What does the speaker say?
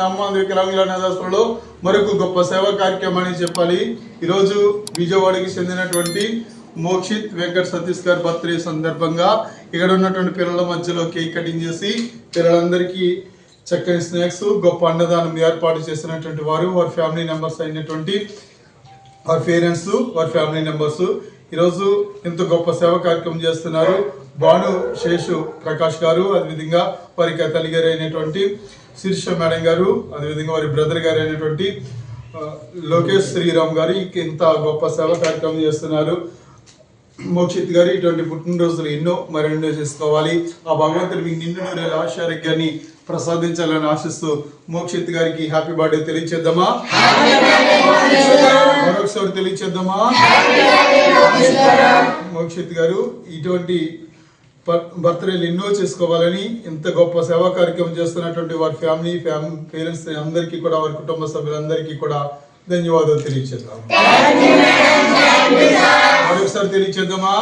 మన అమ్మ వికలాంగుల అనాథాశ్రమంలో మరొక గొప్ప సేవా కార్యక్రమాన్ని చెప్పాలి. ఈరోజు విజయవాడకి చెందినటువంటి మోక్షిత్ వెంకట సతీష్ గారి బర్త్డే సందర్భంగా ఇక్కడ ఉన్నటువంటి పిల్లల మధ్యలో కేక్ కటింగ్ చేసి పిల్లలందరికీ చక్కని స్నాక్స్ గొప్ప అన్నదానం ఏర్పాటు చేసినటువంటి వారు, వారి ఫ్యామిలీ మెంబర్స్ అయినటువంటి వారి పేరెంట్స్, వారి ఫ్యామిలీ మెంబర్స్ ఈరోజు ఇంత గొప్ప సేవ కార్యక్రమం చేస్తున్నారు. భాను శేషు ప్రకాష్ గారు, అదేవిధంగా వారికి తల్లి గారు అయినటువంటి శీర్ష మేడం గారు, అదేవిధంగా వారి బ్రదర్ గారు అయినటువంటి లోకేష్ శ్రీరామ్ గారు ఇంత గొప్ప సేవ కార్యక్రమం చేస్తున్నారు. మోక్షిత్ గారు ఇటువంటి పుట్టినరోజులు ఎన్నో మరెన్నో చేసుకోవాలి. ఆ భగవంతుడు మీకు నిండు నూరేళ్ళ ఆరోగ్యాన్ని ప్రసాదించాలని ఆశిస్తూ మోక్షిత్ గారికి హ్యాపీ బర్త్డే తెలియచేద్దామా? మరొకసారి తెలియచేద్దామా? మోక్షిత్ గారు ఇటువంటి బర్త్డేలు ఎన్నో చేసుకోవాలని ఇంత గొప్ప సేవా కార్యక్రమం చేస్తున్నటువంటి వారి ఫ్యామిలీ పేరెంట్స్ అందరికీ కూడా, వారి కుటుంబ సభ్యులందరికీ కూడా ధన్యవాదాలు తెలియచేద్దాం. మరొకసారి తెలియచేద్దామా?